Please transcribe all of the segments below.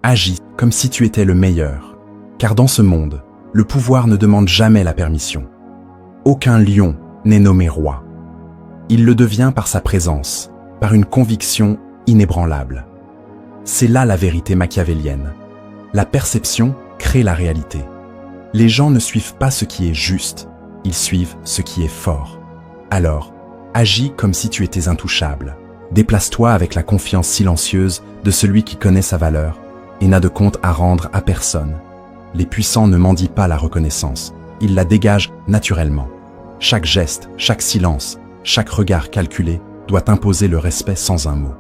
Agis comme si tu étais le meilleur, car dans ce monde, le pouvoir ne demande jamais la permission. Aucun lion n'est nommé roi. Il le devient par sa présence, par une conviction inébranlable. C'est là la vérité machiavélienne. La perception crée la réalité. Les gens ne suivent pas ce qui est juste, ils suivent ce qui est fort. Alors, agis comme si tu étais intouchable. Déplace-toi avec la confiance silencieuse de celui qui connaît sa valeur et n'a de compte à rendre à personne. Les puissants ne mendient pas la reconnaissance, ils la dégagent naturellement. Chaque geste, chaque silence, chaque regard calculé doit imposer le respect sans un mot.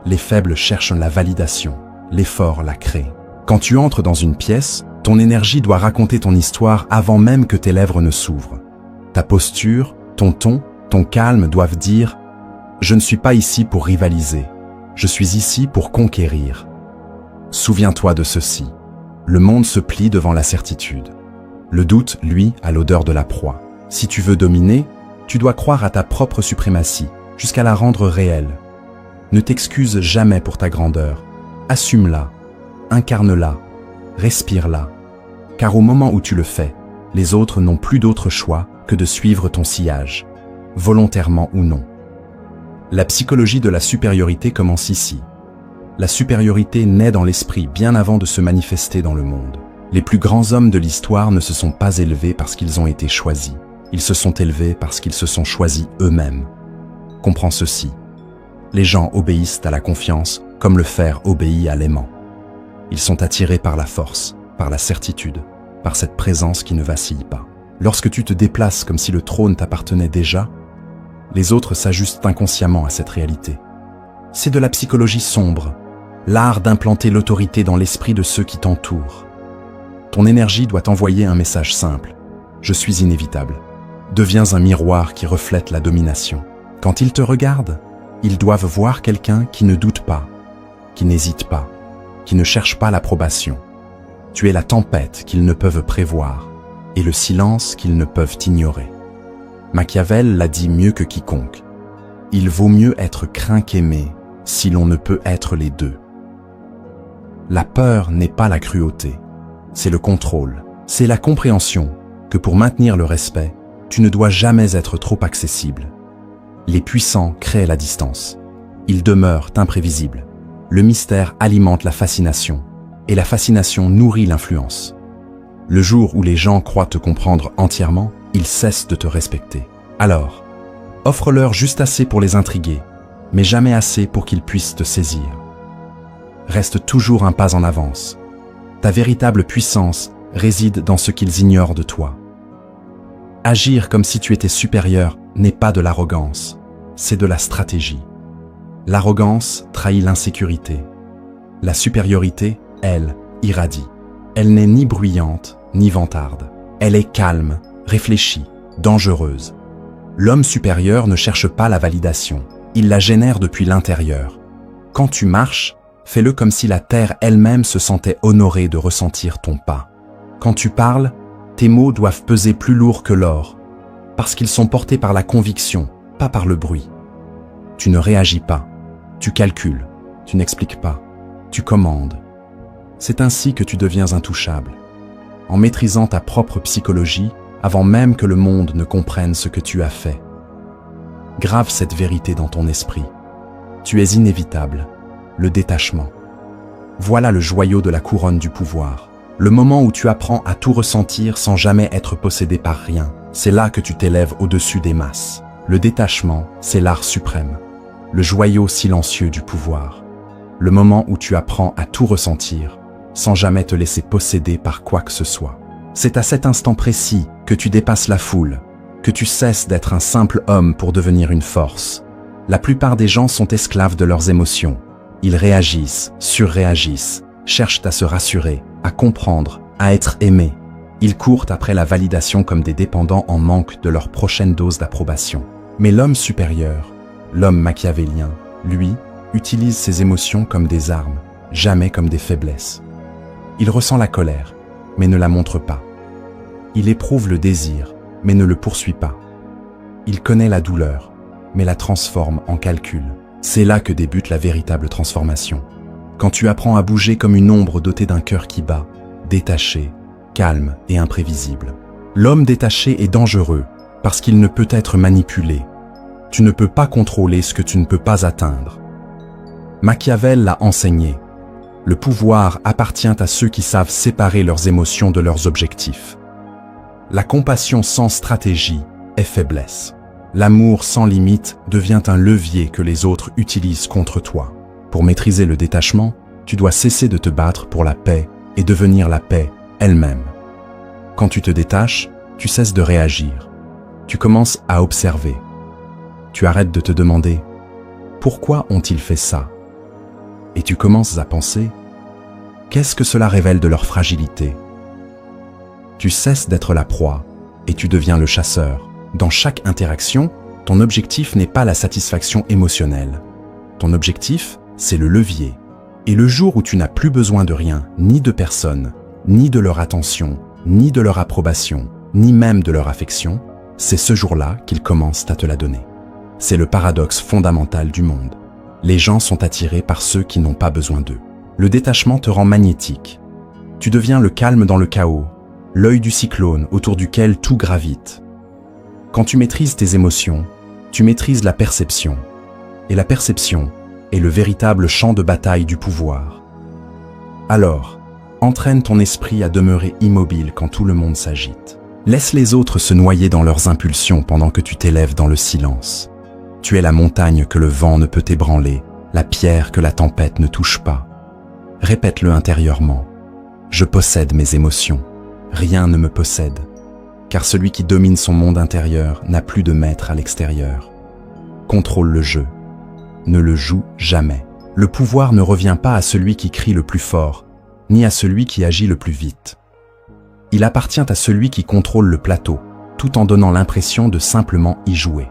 Les faibles cherchent la validation, les forts la créent. Quand tu entres dans une pièce, ton énergie doit raconter ton histoire avant même que tes lèvres ne s'ouvrent. Ta posture, ton ton, ton calme doivent dire « Je ne suis pas ici pour rivaliser, je suis ici pour conquérir ». Souviens-toi de ceci, le monde se plie devant la certitude. Le doute, lui, a l'odeur de la proie. Si tu veux dominer, tu dois croire à ta propre suprématie, jusqu'à la rendre réelle. Ne t'excuse jamais pour ta grandeur, assume-la, incarne-la, respire-la, car au moment où tu le fais, les autres n'ont plus d'autre choix que de suivre ton sillage, volontairement ou non. La psychologie de la supériorité commence ici. La supériorité naît dans l'esprit bien avant de se manifester dans le monde. Les plus grands hommes de l'histoire ne se sont pas élevés parce qu'ils ont été choisis. Ils se sont élevés parce qu'ils se sont choisis eux-mêmes. Comprends ceci. Les gens obéissent à la confiance comme le fer obéit à l'aimant. Ils sont attirés par la force, par la certitude, par cette présence qui ne vacille pas. Lorsque tu te déplaces comme si le trône t'appartenait déjà, les autres s'ajustent inconsciemment à cette réalité. C'est de la psychologie sombre, l'art d'implanter l'autorité dans l'esprit de ceux qui t'entourent. Ton énergie doit envoyer un message simple. Je suis inévitable. Deviens un miroir qui reflète la domination. Quand ils te regardent, ils doivent voir quelqu'un qui ne doute pas, qui n'hésite pas, qui ne cherche pas l'approbation. Tu es la tempête qu'ils ne peuvent prévoir et le silence qu'ils ne peuvent ignorer. Machiavel l'a dit mieux que quiconque. Il vaut mieux être craint qu'aimé si l'on ne peut être les deux. La peur n'est pas la cruauté, c'est le contrôle, c'est la compréhension que pour maintenir le respect, tu ne dois jamais être trop accessible. Les puissants créent la distance. Ils demeurent imprévisibles. Le mystère alimente la fascination, et la fascination nourrit l'influence. Le jour où les gens croient te comprendre entièrement, ils cessent de te respecter. Alors, offre-leur juste assez pour les intriguer, mais jamais assez pour qu'ils puissent te saisir. Reste toujours un pas en avance. Ta véritable puissance réside dans ce qu'ils ignorent de toi. Agir comme si tu étais supérieur n'est pas de l'arrogance, c'est de la stratégie. L'arrogance trahit l'insécurité. La supériorité, elle, irradie. Elle n'est ni bruyante, ni vantarde. Elle est calme, réfléchie, dangereuse. L'homme supérieur ne cherche pas la validation, il la génère depuis l'intérieur. Quand tu marches, fais-le comme si la terre elle-même se sentait honorée de ressentir ton pas. Quand tu parles, tes mots doivent peser plus lourd que l'or, parce qu'ils sont portés par la conviction, pas par le bruit. Tu ne réagis pas, tu calcules, tu n'expliques pas, tu commandes. C'est ainsi que tu deviens intouchable, en maîtrisant ta propre psychologie avant même que le monde ne comprenne ce que tu as fait. Grave cette vérité dans ton esprit. Tu es inévitable, le détachement. Voilà le joyau de la couronne du pouvoir. Le moment où tu apprends à tout ressentir sans jamais être possédé par rien, c'est là que tu t'élèves au-dessus des masses. Le détachement, c'est l'art suprême, le joyau silencieux du pouvoir. Le moment où tu apprends à tout ressentir, sans jamais te laisser posséder par quoi que ce soit. C'est à cet instant précis que tu dépasses la foule, que tu cesses d'être un simple homme pour devenir une force. La plupart des gens sont esclaves de leurs émotions. Ils réagissent, surréagissent, cherchent à se rassurer, à comprendre, à être aimés. Ils courent après la validation comme des dépendants en manque de leur prochaine dose d'approbation. Mais l'homme supérieur, l'homme machiavélien, lui, utilise ses émotions comme des armes, jamais comme des faiblesses. Il ressent la colère, mais ne la montre pas. Il éprouve le désir, mais ne le poursuit pas. Il connaît la douleur, mais la transforme en calcul. C'est là que débute la véritable transformation. quand tu apprends à bouger comme une ombre dotée d'un cœur qui bat, détaché, calme et imprévisible. L'homme détaché est dangereux parce qu'il ne peut être manipulé. Tu ne peux pas contrôler ce que tu ne peux pas atteindre. Machiavel l'a enseigné. Le pouvoir appartient à ceux qui savent séparer leurs émotions de leurs objectifs. La compassion sans stratégie est faiblesse. L'amour sans limite devient un levier que les autres utilisent contre toi. Pour maîtriser le détachement, tu dois cesser de te battre pour la paix et devenir la paix elle-même. Quand tu te détaches, tu cesses de réagir. Tu commences à observer. Tu arrêtes de te demander « Pourquoi ont-ils fait ça ?» Et tu commences à penser « Qu'est-ce que cela révèle de leur fragilité ?» Tu cesses d'être la proie et tu deviens le chasseur. Dans chaque interaction, ton objectif n'est pas la satisfaction émotionnelle. Ton objectif, c'est le levier. Et le jour où tu n'as plus besoin de rien, ni de personne, ni de leur attention, ni de leur approbation, ni même de leur affection, c'est ce jour-là qu'ils commencent à te la donner. C'est le paradoxe fondamental du monde. Les gens sont attirés par ceux qui n'ont pas besoin d'eux. Le détachement te rend magnétique. Tu deviens le calme dans le chaos, l'œil du cyclone autour duquel tout gravite. Quand tu maîtrises tes émotions, tu maîtrises la perception. Et la perception est le véritable champ de bataille du pouvoir. Alors, entraîne ton esprit à demeurer immobile quand tout le monde s'agite. Laisse les autres se noyer dans leurs impulsions pendant que tu t'élèves dans le silence. Tu es la montagne que le vent ne peut ébranler, la pierre que la tempête ne touche pas. Répète-le intérieurement. Je possède mes émotions. Rien ne me possède. Car celui qui domine son monde intérieur n'a plus de maître à l'extérieur. Contrôle le jeu. Ne le joue jamais. Le pouvoir ne revient pas à celui qui crie le plus fort, ni à celui qui agit le plus vite. Il appartient à celui qui contrôle le plateau, tout en donnant l'impression de simplement y jouer.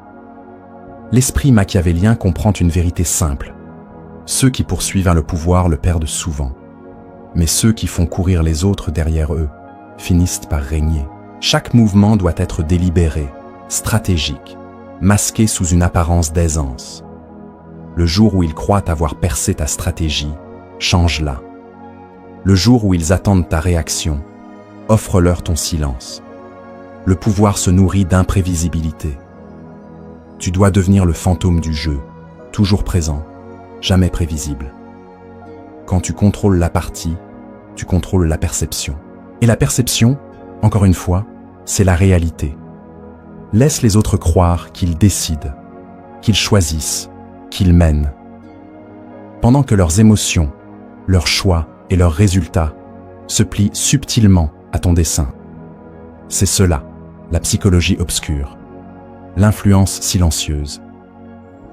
L'esprit machiavélien comprend une vérité simple. Ceux qui poursuivent le pouvoir le perdent souvent. Mais ceux qui font courir les autres derrière eux finissent par régner. Chaque mouvement doit être délibéré, stratégique, masqué sous une apparence d'aisance. Le jour où ils croient avoir percé ta stratégie, change-la. Le jour où ils attendent ta réaction, offre-leur ton silence. Le pouvoir se nourrit d'imprévisibilité. Tu dois devenir le fantôme du jeu, toujours présent, jamais prévisible. Quand tu contrôles la partie, tu contrôles la perception. Et la perception, encore une fois, c'est la réalité. Laisse les autres croire qu'ils décident, qu'ils choisissent, qu'ils mènent. Pendant que leurs émotions, leurs choix et leurs résultats se plient subtilement à ton dessein. C'est cela, la psychologie obscure, l'influence silencieuse,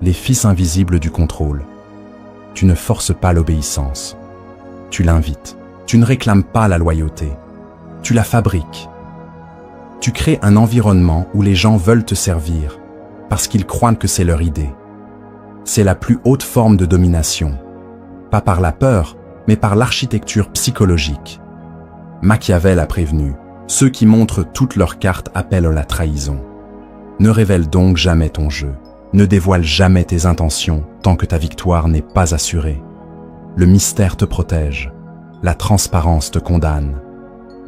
les fils invisibles du contrôle. Tu ne forces pas l'obéissance, tu l'invites. Tu ne réclames pas la loyauté, tu la fabriques. Tu crées un environnement où les gens veulent te servir parce qu'ils croient que c'est leur idée. C'est la plus haute forme de domination, pas par la peur, mais par l'architecture psychologique. Machiavel a prévenu, ceux qui montrent toutes leurs cartes appellent la trahison. Ne révèle donc jamais ton jeu, ne dévoile jamais tes intentions tant que ta victoire n'est pas assurée. Le mystère te protège, la transparence te condamne.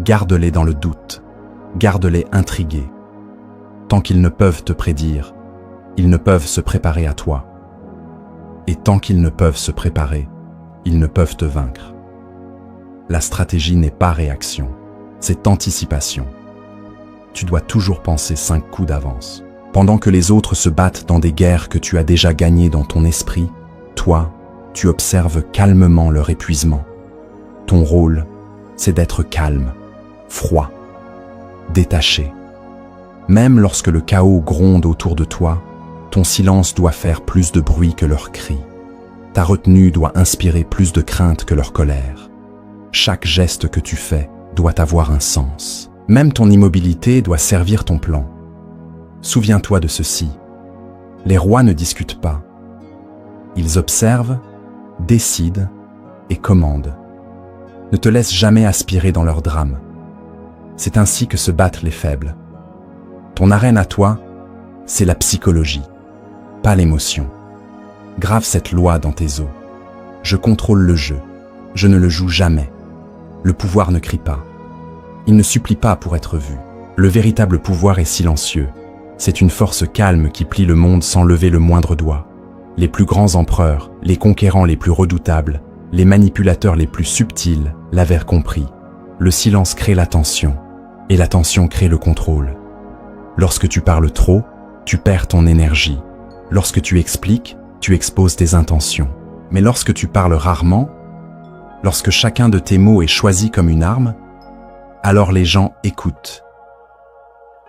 Garde-les dans le doute, garde-les intrigués. Tant qu'ils ne peuvent te prédire, ils ne peuvent se préparer à toi. Et tant qu'ils ne peuvent se préparer, ils ne peuvent te vaincre. La stratégie n'est pas réaction, c'est anticipation. Tu dois toujours penser 5 coups d'avance. Pendant que les autres se battent dans des guerres que tu as déjà gagnées dans ton esprit, toi, tu observes calmement leur épuisement. Ton rôle, c'est d'être calme, froid, détaché. Même lorsque le chaos gronde autour de toi, ton silence doit faire plus de bruit que leurs cris. Ta retenue doit inspirer plus de crainte que leur colère. Chaque geste que tu fais doit avoir un sens. Même ton immobilité doit servir ton plan. Souviens-toi de ceci. Les rois ne discutent pas. Ils observent, décident et commandent. Ne te laisse jamais aspirer dans leur drame. C'est ainsi que se battent les faibles. Ton arène à toi, c'est la psychologie, pas l'émotion. Grave cette loi dans tes os. Je contrôle le jeu. Je ne le joue jamais. Le pouvoir ne crie pas. Il ne supplie pas pour être vu. Le véritable pouvoir est silencieux. C'est une force calme qui plie le monde sans lever le moindre doigt. Les plus grands empereurs, les conquérants les plus redoutables, les manipulateurs les plus subtils l'avaient compris. Le silence crée la tension, et la tension crée le contrôle. Lorsque tu parles trop, tu perds ton énergie. Lorsque tu expliques, tu exposes tes intentions. Mais lorsque tu parles rarement, lorsque chacun de tes mots est choisi comme une arme, alors les gens écoutent.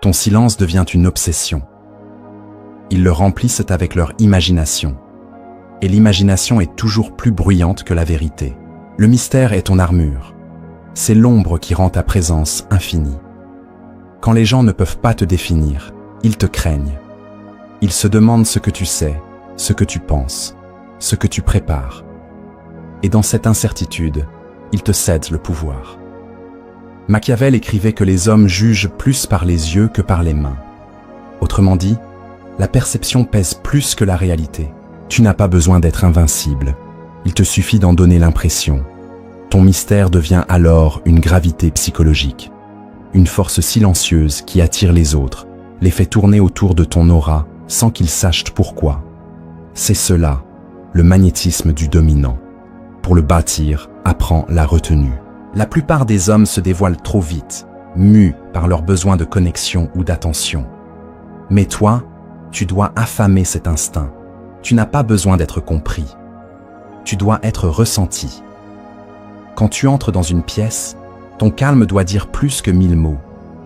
Ton silence devient une obsession. Ils le remplissent avec leur imagination. Et l'imagination est toujours plus bruyante que la vérité. Le mystère est ton armure. C'est l'ombre qui rend ta présence infinie. Quand les gens ne peuvent pas te définir, ils te craignent. Ils se demandent ce que tu sais, ce que tu penses, ce que tu prépares. Et dans cette incertitude, ils te cèdent le pouvoir. Machiavel écrivait que les hommes jugent plus par les yeux que par les mains. Autrement dit, la perception pèse plus que la réalité. Tu n'as pas besoin d'être invincible. Il te suffit d'en donner l'impression. Ton mystère devient alors une gravité psychologique. Une force silencieuse qui attire les autres, les fait tourner autour de ton aura sans qu'ils sachent pourquoi. C'est cela, le magnétisme du dominant. Pour le bâtir, apprends la retenue. La plupart des hommes se dévoilent trop vite, mus par leur besoin de connexion ou d'attention. Mais toi, tu dois affamer cet instinct. Tu n'as pas besoin d'être compris. Tu dois être ressenti. Quand tu entres dans une pièce, ton calme doit dire plus que 1000 mots.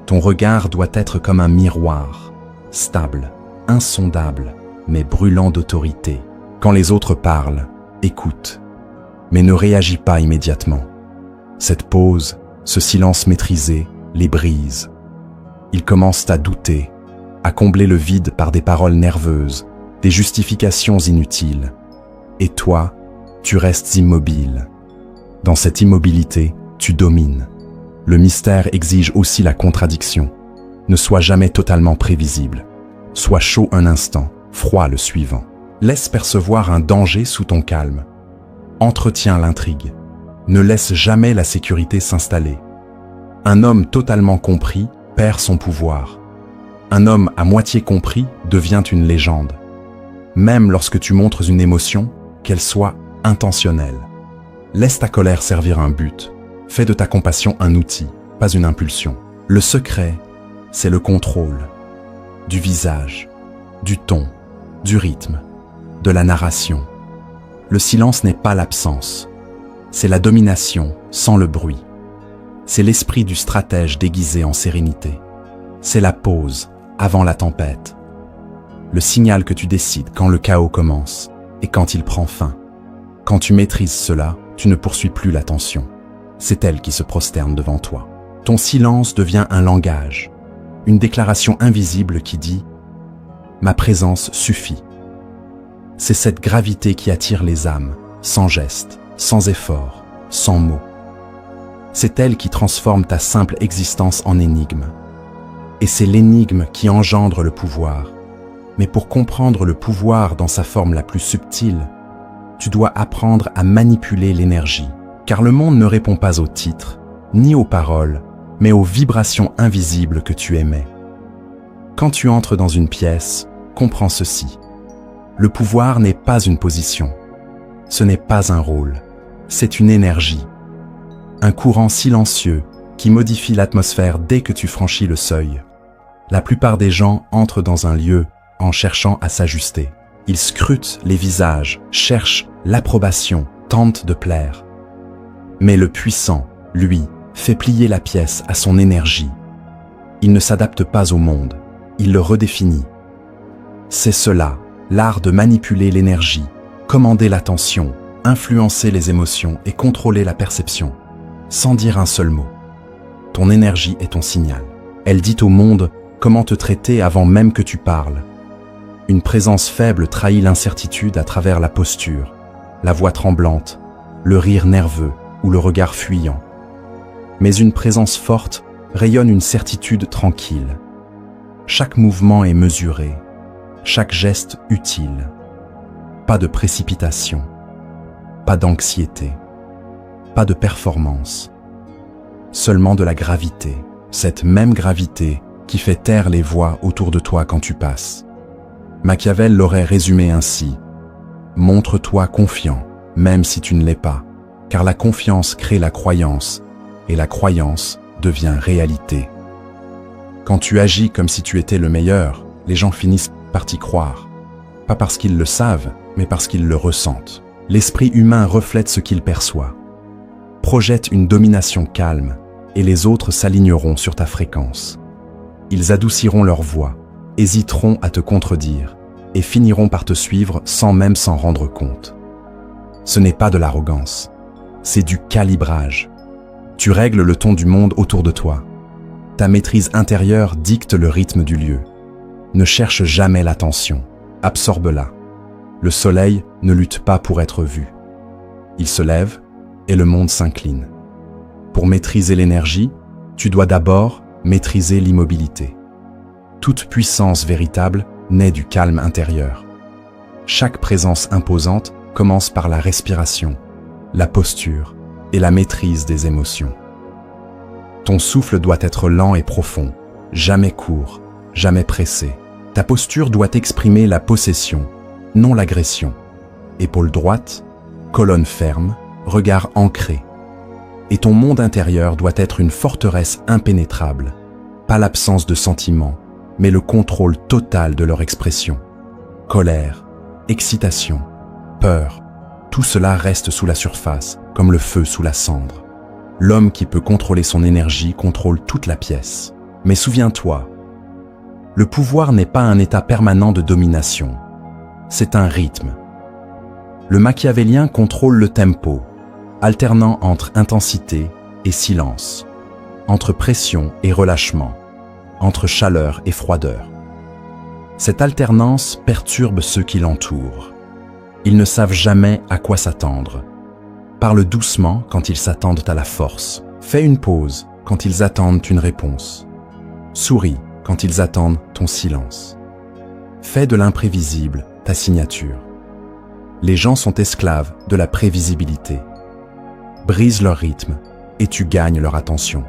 Ton regard doit être comme un miroir, stable, insondable, mais brûlant d'autorité. Quand les autres parlent, écoute, mais ne réagis pas immédiatement. Cette pause, ce silence maîtrisé, les brise. Ils commencent à douter, à combler le vide par des paroles nerveuses, des justifications inutiles. Et toi, tu restes immobile. Dans cette immobilité, tu domines. Le mystère exige aussi la contradiction. Ne sois jamais totalement prévisible. Sois chaud un instant, froid le suivant. Laisse percevoir un danger sous ton calme. Entretiens l'intrigue. Ne laisse jamais la sécurité s'installer. Un homme totalement compris perd son pouvoir. Un homme à moitié compris devient une légende. Même lorsque tu montres une émotion, qu'elle soit intentionnelle. Laisse ta colère servir un but. Fais de ta compassion un outil, pas une impulsion. Le secret, c'est le contrôle. Du visage, du ton, du rythme, de la narration. Le silence n'est pas l'absence. C'est la domination sans le bruit. C'est l'esprit du stratège déguisé en sérénité. C'est la pause avant la tempête. Le signal que tu décides quand le chaos commence et quand il prend fin. Quand tu maîtrises cela, tu ne poursuis plus la tension. C'est elle qui se prosterne devant toi. Ton silence devient un langage, une déclaration invisible qui dit « Ma présence suffit ». C'est cette gravité qui attire les âmes, sans geste, sans effort, sans mots. C'est elle qui transforme ta simple existence en énigme. Et c'est l'énigme qui engendre le pouvoir. Mais pour comprendre le pouvoir dans sa forme la plus subtile, tu dois apprendre à manipuler l'énergie, car le monde ne répond pas aux titres, ni aux paroles, mais aux vibrations invisibles que tu émets. Quand tu entres dans une pièce, comprends ceci. Le pouvoir n'est pas une position. Ce n'est pas un rôle. C'est une énergie. Un courant silencieux qui modifie l'atmosphère dès que tu franchis le seuil. La plupart des gens entrent dans un lieu en cherchant à s'ajuster. Ils scrutent les visages, cherchent l'approbation, tentent de plaire. Mais le puissant, lui, fait plier la pièce à son énergie. Il ne s'adapte pas au monde, il le redéfinit. C'est cela, l'art de manipuler l'énergie, commander l'attention, influencer les émotions et contrôler la perception, sans dire un seul mot. Ton énergie est ton signal. Elle dit au monde comment te traiter avant même que tu parles. Une présence faible trahit l'incertitude à travers la posture, la voix tremblante, le rire nerveux ou le regard fuyant. Mais une présence forte rayonne une certitude tranquille. Chaque mouvement est mesuré, chaque geste utile. Pas de précipitation, pas d'anxiété. pas de performance, seulement de la gravité, cette même gravité qui fait taire les voix autour de toi quand tu passes. Machiavel l'aurait résumé ainsi: montre-toi confiant, même si tu ne l'es pas, car la confiance crée la croyance, et la croyance devient réalité. Quand tu agis comme si tu étais le meilleur, les gens finissent par t'y croire. Pas parce qu'ils le savent, mais parce qu'ils le ressentent. L'esprit humain reflète ce qu'il perçoit. Projette une domination calme, et les autres s'aligneront sur ta fréquence. Ils adouciront leur voix, hésiteront à te contredire, et finiront par te suivre sans même s'en rendre compte. Ce n'est pas de l'arrogance, c'est du calibrage. Tu règles le ton du monde autour de toi. Ta maîtrise intérieure dicte le rythme du lieu. Ne cherche jamais l'attention, absorbe-la. Le soleil ne lutte pas pour être vu. Il se lève et le monde s'incline. Pour maîtriser l'énergie, tu dois d'abord maîtriser l'immobilité. Toute puissance véritable naît du calme intérieur. Chaque présence imposante commence par la respiration, la posture et la maîtrise des émotions. Ton souffle doit être lent et profond, jamais court, jamais pressé. Ta posture doit exprimer la possession, non l'agression. Épaule droite, colonne ferme, regard ancré. Et ton monde intérieur doit être une forteresse impénétrable, pas l'absence de sentiments, mais le contrôle total de leur expression. Colère, excitation, peur, tout cela reste sous la surface, comme le feu sous la cendre. L'homme qui peut contrôler son énergie contrôle toute la pièce. Mais souviens-toi, le pouvoir n'est pas un état permanent de domination, c'est un rythme. Le machiavélien contrôle le tempo, alternant entre intensité et silence, entre pression et relâchement, entre chaleur et froideur. Cette alternance perturbe ceux qui l'entourent. Ils ne savent jamais à quoi s'attendre. Parle doucement quand ils s'attendent à la force. Fais une pause quand ils attendent une réponse. Souris quand ils attendent ton silence. Fais de l'imprévisible ta signature. Les gens sont esclaves de la prévisibilité. Brise leur rythme et tu gagnes leur attention.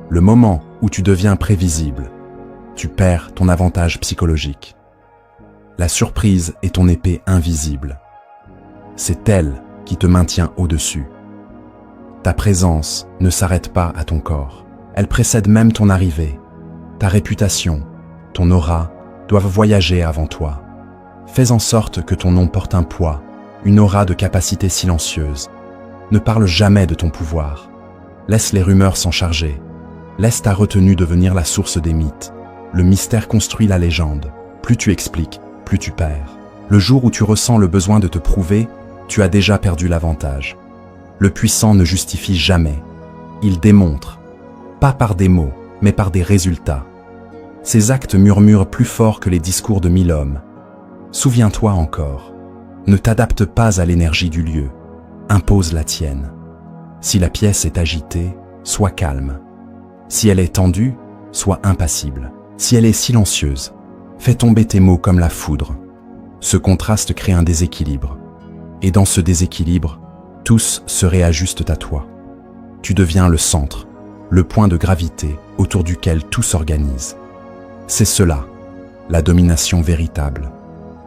Le moment où tu deviens prévisible, tu perds ton avantage psychologique. La surprise est ton épée invisible. C'est elle qui te maintient au-dessus. Ta présence ne s'arrête pas à ton corps. Elle précède même ton arrivée. Ta réputation, ton aura doivent voyager avant toi. Fais en sorte que ton nom porte un poids, une aura de capacité silencieuse. Ne parle jamais de ton pouvoir. Laisse les rumeurs s'en charger. Laisse ta retenue devenir la source des mythes. Le mystère construit la légende. Plus tu expliques, plus tu perds. Le jour où tu ressens le besoin de te prouver, tu as déjà perdu l'avantage. Le puissant ne justifie jamais. Il démontre, pas par des mots, mais par des résultats. Ses actes murmurent plus fort que les discours de 1000 hommes. Souviens-toi encore, ne t'adapte pas à l'énergie du lieu, impose la tienne. Si la pièce est agitée, sois calme. Si elle est tendue, sois impassible. Si elle est silencieuse, fais tomber tes mots comme la foudre. Ce contraste crée un déséquilibre. Et dans ce déséquilibre, tous se réajustent à toi. Tu deviens le centre, le point de gravité autour duquel tout s'organise. C'est cela, la domination véritable.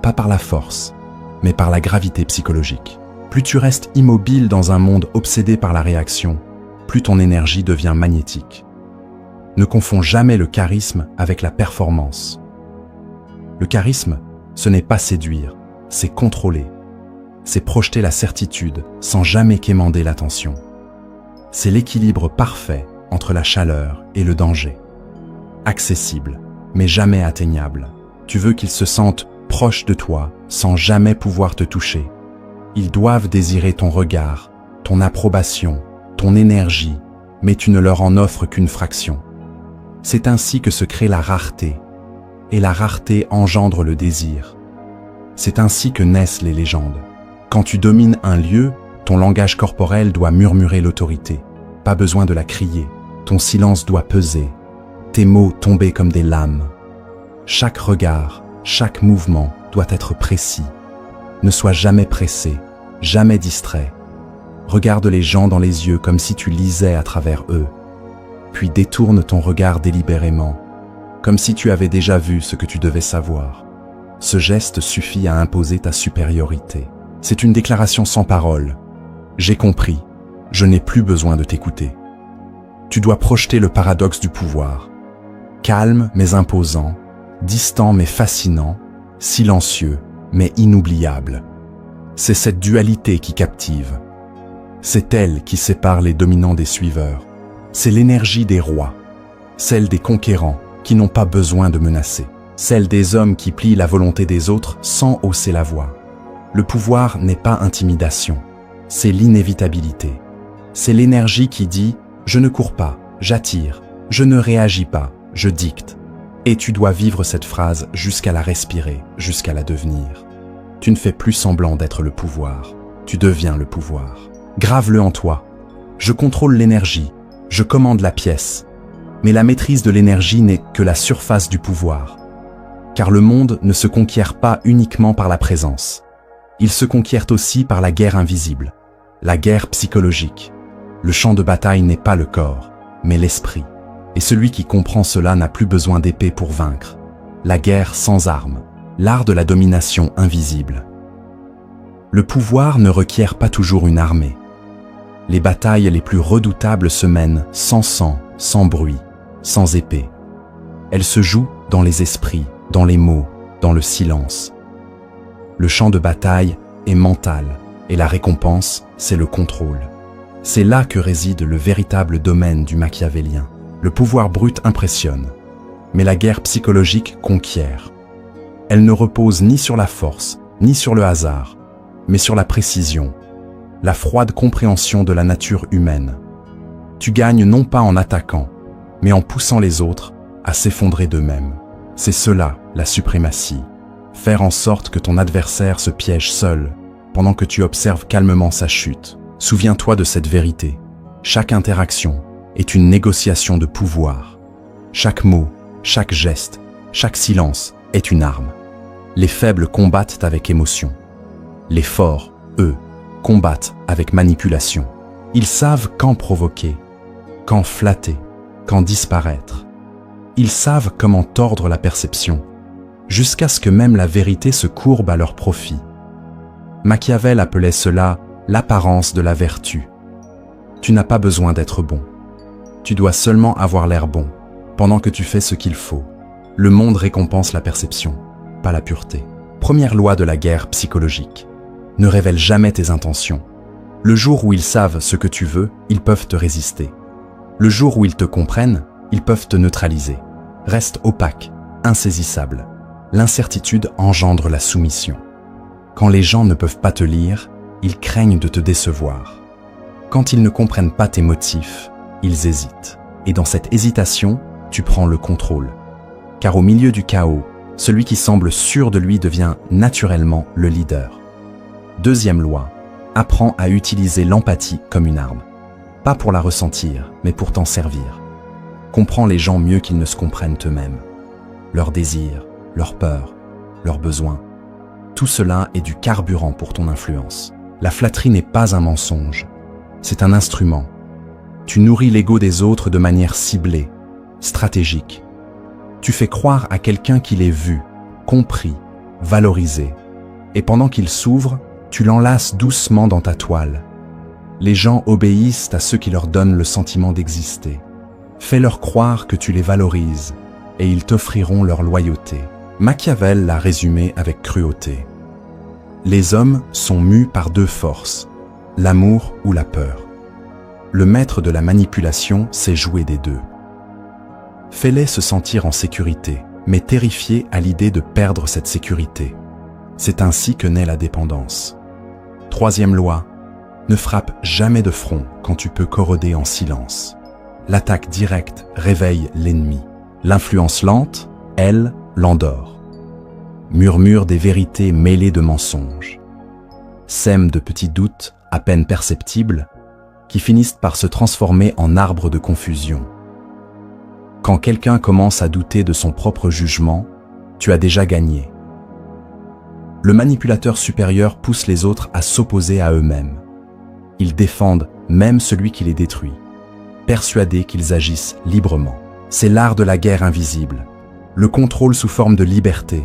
Pas par la force, mais par la gravité psychologique. Plus tu restes immobile dans un monde obsédé par la réaction, plus ton énergie devient magnétique. Ne confonds jamais le charisme avec la performance. Le charisme, ce n'est pas séduire, c'est contrôler. C'est projeter la certitude sans jamais quémander l'attention. C'est l'équilibre parfait entre la chaleur et le danger. Accessible, mais jamais atteignable. Tu veux qu'ils se sentent proches de toi sans jamais pouvoir te toucher. Ils doivent désirer ton regard, ton approbation, ton énergie, mais tu ne leur en offres qu'une fraction. C'est ainsi que se crée la rareté, et la rareté engendre le désir. C'est ainsi que naissent les légendes. Quand tu domines un lieu, ton langage corporel doit murmurer l'autorité. Pas besoin de la crier. Ton silence doit peser. Tes mots tomber comme des lames. Chaque regard, chaque mouvement doit être précis. Ne sois jamais pressé, jamais distrait. Regarde les gens dans les yeux comme si tu lisais à travers eux. Puis détourne ton regard délibérément, comme si tu avais déjà vu ce que tu devais savoir. Ce geste suffit à imposer ta supériorité. C'est une déclaration sans parole. J'ai compris, je n'ai plus besoin de t'écouter. Tu dois projeter le paradoxe du pouvoir. Calme mais imposant, distant mais fascinant, silencieux mais inoubliable. C'est cette dualité qui captive. C'est elle qui sépare les dominants des suiveurs. C'est l'énergie des rois, celle des conquérants qui n'ont pas besoin de menacer, celle des hommes qui plient la volonté des autres sans hausser la voix. Le pouvoir n'est pas intimidation, c'est l'inévitabilité. C'est l'énergie qui dit « je ne cours pas, j'attire, je ne réagis pas, je dicte ». Et tu dois vivre cette phrase jusqu'à la respirer, jusqu'à la devenir. Tu ne fais plus semblant d'être le pouvoir, tu deviens le pouvoir. Grave-le en toi. Je contrôle l'énergie, je commande la pièce. Mais la maîtrise de l'énergie n'est que la surface du pouvoir. Car le monde ne se conquiert pas uniquement par la présence. Il se conquiert aussi par la guerre invisible, la guerre psychologique. Le champ de bataille n'est pas le corps, mais l'esprit. Et celui qui comprend cela n'a plus besoin d'épée pour vaincre. La guerre sans armes, l'art de la domination invisible. Le pouvoir ne requiert pas toujours une armée. Les batailles les plus redoutables se mènent sans sang, sans bruit, sans épée. Elles se jouent dans les esprits, dans les mots, dans le silence. Le champ de bataille est mental et la récompense, c'est le contrôle. C'est là que réside le véritable domaine du machiavélien. Le pouvoir brut impressionne, mais la guerre psychologique conquiert. Elle ne repose ni sur la force, ni sur le hasard, mais sur la précision, la froide compréhension de la nature humaine. Tu gagnes non pas en attaquant, mais en poussant les autres à s'effondrer d'eux-mêmes. C'est cela, la suprématie. Faire en sorte que ton adversaire se piège seul, pendant que tu observes calmement sa chute. Souviens-toi de cette vérité. Chaque interaction est une négociation de pouvoir. Chaque mot, chaque geste, chaque silence est une arme. Les faibles combattent avec émotion. Les forts, eux, combattent avec manipulation. Ils savent quand provoquer, quand flatter, quand disparaître. Ils savent comment tordre la perception, jusqu'à ce que même la vérité se courbe à leur profit. Machiavel appelait cela l'apparence de la vertu. Tu n'as pas besoin d'être bon. Tu dois seulement avoir l'air bon, pendant que tu fais ce qu'il faut. Le monde récompense la perception, pas la pureté. Première loi de la guerre psychologique. Ne révèle jamais tes intentions. Le jour où ils savent ce que tu veux, ils peuvent te résister. Le jour où ils te comprennent, ils peuvent te neutraliser. Reste opaque, insaisissable. L'incertitude engendre la soumission. Quand les gens ne peuvent pas te lire, ils craignent de te décevoir. Quand ils ne comprennent pas tes motifs, ils hésitent. Et dans cette hésitation, tu prends le contrôle. Car au milieu du chaos, celui qui semble sûr de lui devient naturellement le leader. Deuxième loi, apprends à utiliser l'empathie comme une arme. Pas pour la ressentir, mais pour t'en servir. Comprends les gens mieux qu'ils ne se comprennent eux-mêmes. Leurs désirs, leurs peurs, leurs besoins. Tout cela est du carburant pour ton influence. La flatterie n'est pas un mensonge, c'est un instrument. Tu nourris l'ego des autres de manière ciblée, stratégique. Tu fais croire à quelqu'un qu'il est vu, compris, valorisé. Et pendant qu'il s'ouvre, tu l'enlaces doucement dans ta toile. Les gens obéissent à ceux qui leur donnent le sentiment d'exister. Fais-leur croire que tu les valorises et ils t'offriront leur loyauté. Machiavel l'a résumé avec cruauté. Les hommes sont mus par deux forces, l'amour ou la peur. Le maître de la manipulation sait jouer des deux. Fais-les se sentir en sécurité, mais terrifiés à l'idée de perdre cette sécurité. C'est ainsi que naît la dépendance. Troisième loi, ne frappe jamais de front quand tu peux corroder en silence. L'attaque directe réveille l'ennemi. L'influence lente, elle, l'endort. Murmure des vérités mêlées de mensonges. Sème de petits doutes à peine perceptibles qui finissent par se transformer en arbres de confusion. Quand quelqu'un commence à douter de son propre jugement, tu as déjà gagné. Le manipulateur supérieur pousse les autres à s'opposer à eux-mêmes. Ils défendent même celui qui les détruit, persuadés qu'ils agissent librement. C'est l'art de la guerre invisible, le contrôle sous forme de liberté.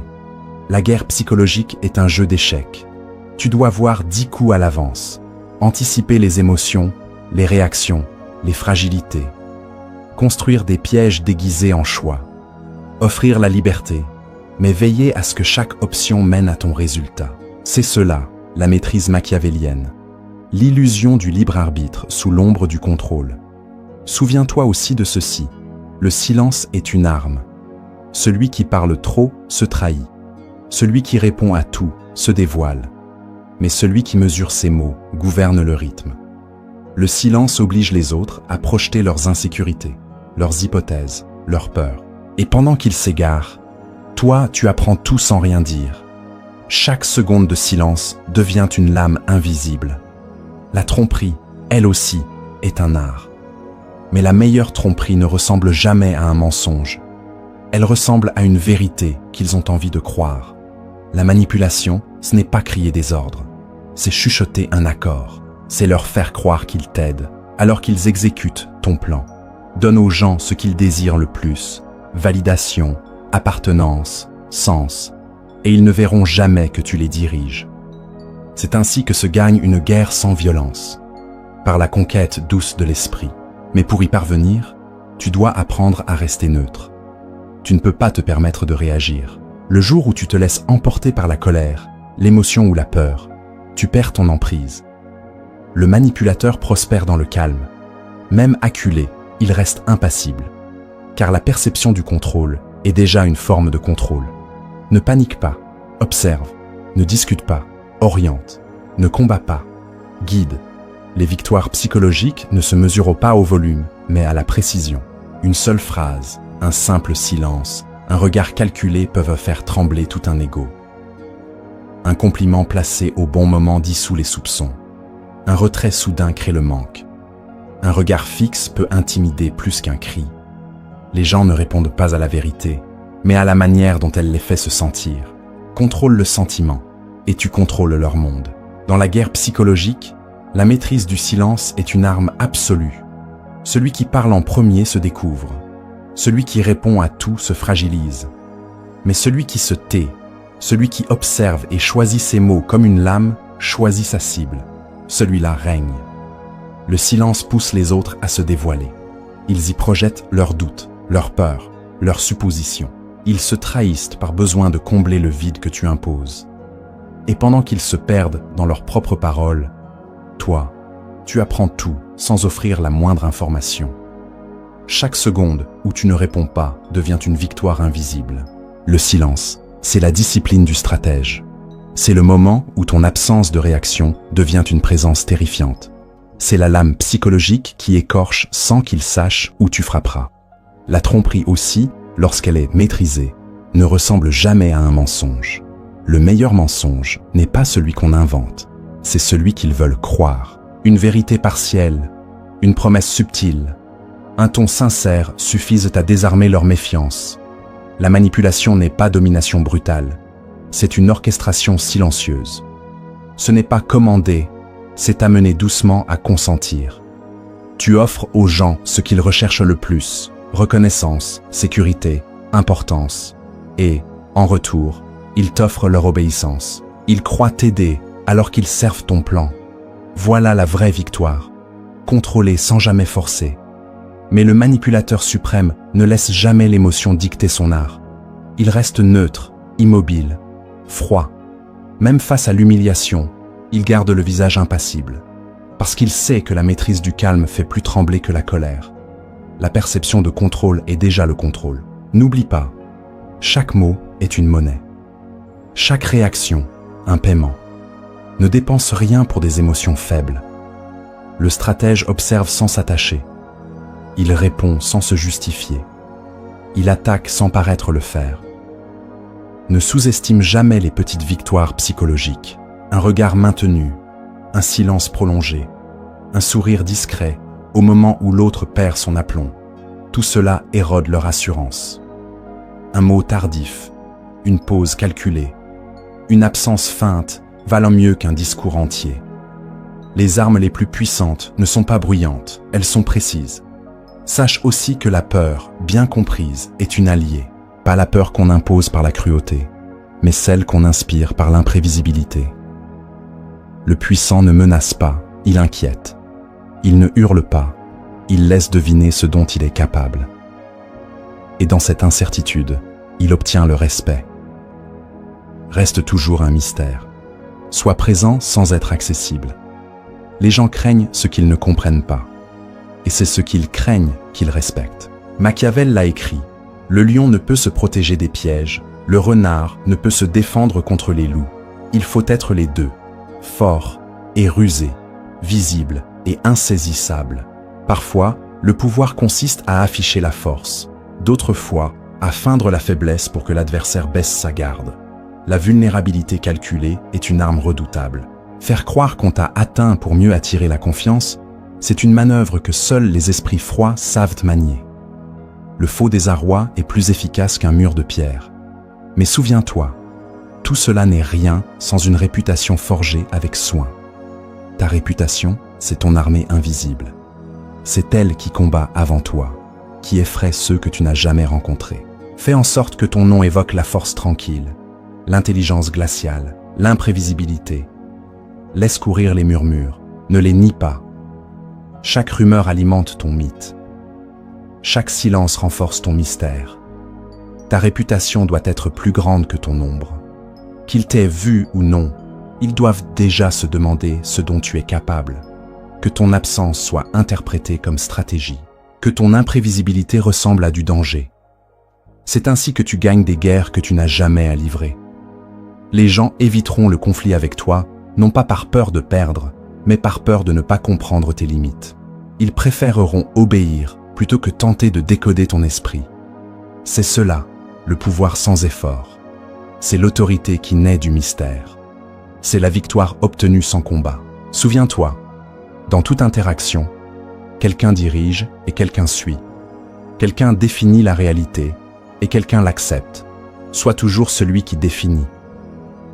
La guerre psychologique est un jeu d'échecs. Tu dois voir 10 coups à l'avance, anticiper les émotions, les réactions, les fragilités, construire des pièges déguisés en choix, offrir la liberté, mais veiller à ce que chaque option mène à ton résultat. C'est cela, la maîtrise machiavélienne. L'illusion du libre arbitre sous l'ombre du contrôle. Souviens-toi aussi de ceci, le silence est une arme. Celui qui parle trop se trahit. Celui qui répond à tout se dévoile. Mais celui qui mesure ses mots gouverne le rythme. Le silence oblige les autres à projeter leurs insécurités, leurs hypothèses, leurs peurs. Et pendant qu'ils s'égarent, toi, tu apprends tout sans rien dire. Chaque seconde de silence devient une lame invisible. La tromperie, elle aussi, est un art. Mais la meilleure tromperie ne ressemble jamais à un mensonge. Elle ressemble à une vérité qu'ils ont envie de croire. La manipulation, ce n'est pas crier des ordres. C'est chuchoter un accord. C'est leur faire croire qu'ils t'aident, alors qu'ils exécutent ton plan. Donne aux gens ce qu'ils désirent le plus. Validation, appartenance, sens. Et ils ne verront jamais que tu les diriges. C'est ainsi que se gagne une guerre sans violence, par la conquête douce de l'esprit. Mais pour y parvenir, tu dois apprendre à rester neutre. Tu ne peux pas te permettre de réagir. Le jour où tu te laisses emporter par la colère, l'émotion ou la peur, tu perds ton emprise. Le manipulateur prospère dans le calme. Même acculé, il reste impassible. Car la perception du contrôle est déjà une forme de contrôle. Ne panique pas, observe, ne discute pas, oriente, ne combat pas, guide. Les victoires psychologiques ne se mesurent pas au volume, mais à la précision. Une seule phrase, un simple silence, un regard calculé peuvent faire trembler tout un ego. Un compliment placé au bon moment dissout les soupçons. Un retrait soudain crée le manque. Un regard fixe peut intimider plus qu'un cri. Les gens ne répondent pas à la vérité, mais à la manière dont elle les fait se sentir. Contrôle le sentiment, et tu contrôles leur monde. Dans la guerre psychologique, la maîtrise du silence est une arme absolue. Celui qui parle en premier se découvre. Celui qui répond à tout se fragilise. Mais celui qui se tait, celui qui observe et choisit ses mots comme une lame, choisit sa cible. Celui-là règne. Le silence pousse les autres à se dévoiler. Ils y projettent leurs doutes, leurs peurs, leurs suppositions. Ils se trahissent par besoin de combler le vide que tu imposes. Et pendant qu'ils se perdent dans leurs propres paroles, toi, tu apprends tout sans offrir la moindre information. Chaque seconde où tu ne réponds pas devient une victoire invisible. Le silence, c'est la discipline du stratège. C'est le moment où ton absence de réaction devient une présence terrifiante. C'est la lame psychologique qui écorche sans qu'il sache où tu frapperas. La tromperie aussi, lorsqu'elle est maîtrisée, ne ressemble jamais à un mensonge. Le meilleur mensonge n'est pas celui qu'on invente, c'est celui qu'ils veulent croire. Une vérité partielle, une promesse subtile, un ton sincère suffisent à désarmer leur méfiance. La manipulation n'est pas domination brutale, c'est une orchestration silencieuse. Ce n'est pas commander, c'est amener doucement à consentir. Tu offres aux gens ce qu'ils recherchent le plus, reconnaissance, sécurité, importance. Et, en retour, ils t'offrent leur obéissance. Ils croient t'aider alors qu'ils servent ton plan. Voilà la vraie victoire. Contrôler sans jamais forcer. Mais le manipulateur suprême ne laisse jamais l'émotion dicter son art. Il reste neutre, immobile, froid. Même face à l'humiliation, il garde le visage impassible. Parce qu'il sait que la maîtrise du calme fait plus trembler que la colère. La perception de contrôle est déjà le contrôle. N'oublie pas, chaque mot est une monnaie. Chaque réaction, un paiement. Ne dépense rien pour des émotions faibles. Le stratège observe sans s'attacher. Il répond sans se justifier. Il attaque sans paraître le faire. Ne sous-estime jamais les petites victoires psychologiques. Un regard maintenu, un silence prolongé, un sourire discret au moment où l'autre perd son aplomb. Tout cela érode leur assurance. Un mot tardif, une pause calculée, une absence feinte valant mieux qu'un discours entier. Les armes les plus puissantes ne sont pas bruyantes, elles sont précises. Sache aussi que la peur, bien comprise, est une alliée. Pas la peur qu'on impose par la cruauté, mais celle qu'on inspire par l'imprévisibilité. Le puissant ne menace pas, il inquiète. Il ne hurle pas, il laisse deviner ce dont il est capable. Et dans cette incertitude, il obtient le respect. Reste toujours un mystère. Sois présent sans être accessible. Les gens craignent ce qu'ils ne comprennent pas. Et c'est ce qu'ils craignent qu'ils respectent. Machiavel l'a écrit. Le lion ne peut se protéger des pièges, le renard ne peut se défendre contre les loups. Il faut être les deux, fort et rusé, visible et insaisissable. Parfois, le pouvoir consiste à afficher la force, d'autres fois, à feindre la faiblesse pour que l'adversaire baisse sa garde. La vulnérabilité calculée est une arme redoutable. Faire croire qu'on t'a atteint pour mieux attirer la confiance, c'est une manœuvre que seuls les esprits froids savent manier. Le faux désarroi est plus efficace qu'un mur de pierre. Mais souviens-toi, tout cela n'est rien sans une réputation forgée avec soin. Ta réputation, c'est ton armée invisible. C'est elle qui combat avant toi, qui effraie ceux que tu n'as jamais rencontrés. Fais en sorte que ton nom évoque la force tranquille, l'intelligence glaciale, l'imprévisibilité. Laisse courir les murmures, ne les nie pas. Chaque rumeur alimente ton mythe. Chaque silence renforce ton mystère. Ta réputation doit être plus grande que ton ombre. Qu'ils t'aient vu ou non, ils doivent déjà se demander ce dont tu es capable. Que ton absence soit interprétée comme stratégie. Que ton imprévisibilité ressemble à du danger. C'est ainsi que tu gagnes des guerres que tu n'as jamais à livrer. Les gens éviteront le conflit avec toi, non pas par peur de perdre, mais par peur de ne pas comprendre tes limites. Ils préféreront obéir plutôt que tenter de décoder ton esprit. C'est cela, le pouvoir sans effort. C'est l'autorité qui naît du mystère. C'est la victoire obtenue sans combat. Souviens-toi, dans toute interaction, quelqu'un dirige et quelqu'un suit. Quelqu'un définit la réalité et quelqu'un l'accepte. Sois toujours celui qui définit.